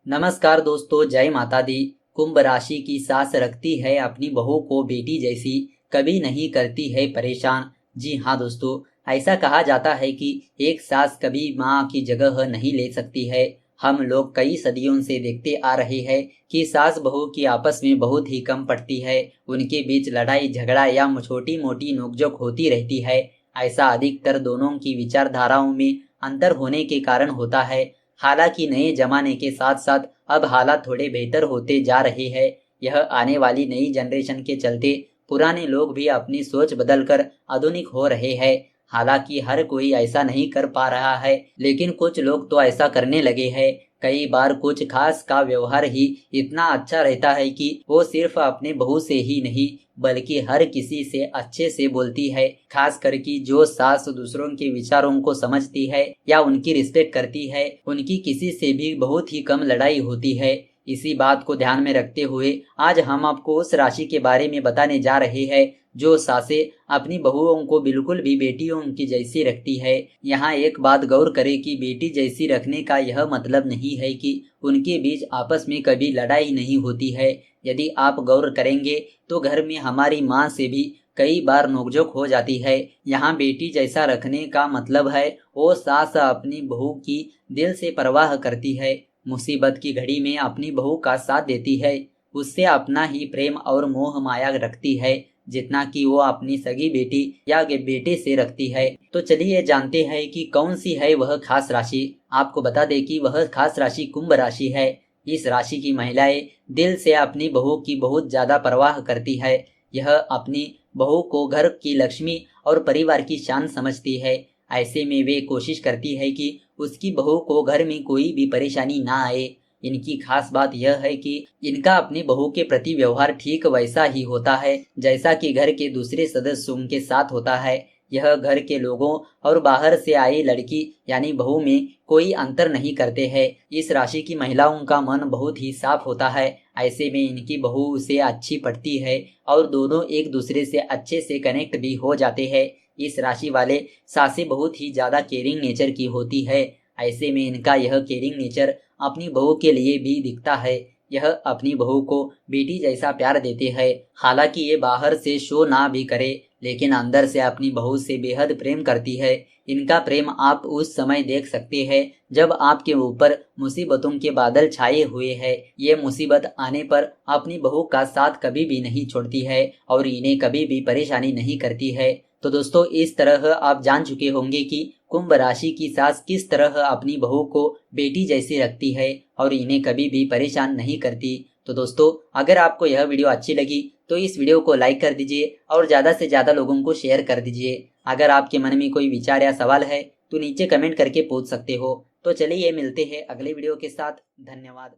नमस्कार दोस्तों, जय माता दी। कुंभ राशि की सास रखती है अपनी बहू को बेटी जैसी, कभी नहीं करती है परेशान। जी हाँ दोस्तों, ऐसा कहा जाता है कि एक सास कभी माँ की जगह नहीं ले सकती है। हम लोग कई सदियों से देखते आ रहे हैं कि सास बहू की आपस में बहुत ही कम पड़ती है। उनके बीच लड़ाई झगड़ा या छोटी मोटी नोकझोंक होती रहती है। ऐसा अधिकतर दोनों की विचारधाराओं में अंतर होने के कारण होता है। हालांकि नए जमाने के साथ साथ अब हालात थोड़े बेहतर होते जा रहे हैं। यह आने वाली नई जनरेशन के चलते पुराने लोग भी अपनी सोच बदलकर आधुनिक हो रहे हैं। हालांकि हर कोई ऐसा नहीं कर पा रहा है, लेकिन कुछ लोग तो ऐसा करने लगे हैं। कई बार कुछ खास का व्यवहार ही इतना अच्छा रहता है कि वो सिर्फ अपने बहू से ही नहीं बल्कि हर किसी से अच्छे से बोलती है। खास करके जो सास दूसरों के विचारों को समझती है या उनकी रिस्पेक्ट करती है, उनकी किसी से भी बहुत ही कम लड़ाई होती है। इसी बात को ध्यान में रखते हुए आज हम आपको उस राशि के बारे में बताने जा रहे हैं जो सासें अपनी बहुओं को बिल्कुल भी बेटियों की जैसी रखती है। यहाँ एक बात गौर करें कि बेटी जैसी रखने का यह मतलब नहीं है कि उनके बीच आपस में कभी लड़ाई नहीं होती है। यदि आप गौर करेंगे तो घर में हमारी माँ से भी कई बार नोकझोंक हो जाती है। यहाँ बेटी जैसा रखने का मतलब है वो सास अपनी बहू की दिल से परवाह करती है, मुसीबत की घड़ी में अपनी बहू का साथ देती है, उससे अपना ही प्रेम और मोह माया रखती है जितना कि वो अपनी सगी बेटी या बेटे से रखती है। तो चलिए जानते हैं कि कौन सी है वह खास राशि। आपको बता दें कि वह खास राशि कुंभ राशि है। इस राशि की महिलाएं दिल से अपनी बहू की बहुत ज्यादा परवाह करती है। यह अपनी बहू को घर की लक्ष्मी और परिवार की शान समझती है। ऐसे में वे कोशिश करती है कि उसकी बहू को घर में कोई भी परेशानी ना आए। इनकी खास बात यह है कि इनका अपनी बहू के प्रति व्यवहार ठीक वैसा ही होता है जैसा कि घर के दूसरे सदस्यों के साथ होता है। यह घर के लोगों और बाहर से आई लड़की यानी बहू में कोई अंतर नहीं करते हैं। इस राशि की महिलाओं का मन बहुत ही साफ होता है। ऐसे में इनकी बहू उसे अच्छी पड़ती है और दोनों एक दूसरे से अच्छे से कनेक्ट भी हो जाते हैं। इस राशि वाले सासें बहुत ही ज्यादा केयरिंग नेचर की होती है। ऐसे में इनका यह केयरिंग नेचर अपनी बहू के लिए भी दिखता है। यह अपनी बहू को बेटी जैसा प्यार देते हैं। हालांकि ये बाहर से शो ना भी करे, लेकिन अंदर से अपनी बहू से बेहद प्रेम करती है। इनका प्रेम आप उस समय देख सकते हैं जब आपके ऊपर मुसीबतों के बादल छाए हुए हैं। ये मुसीबत आने पर अपनी बहू का साथ कभी भी नहीं छोड़ती है और इन्हें कभी भी परेशानी नहीं करती है। तो दोस्तों, इस तरह आप जान चुके होंगे कि कुंभ राशि की सास किस तरह अपनी बहू को बेटी जैसी रखती है और इन्हें कभी भी परेशान नहीं करती। तो दोस्तों, अगर आपको यह वीडियो अच्छी लगी तो इस वीडियो को लाइक कर दीजिए और ज़्यादा से ज़्यादा लोगों को शेयर कर दीजिए। अगर आपके मन में कोई विचार या सवाल है तो नीचे कमेंट करके पूछ सकते हो। तो चलिए मिलते हैं अगले वीडियो के साथ। धन्यवाद।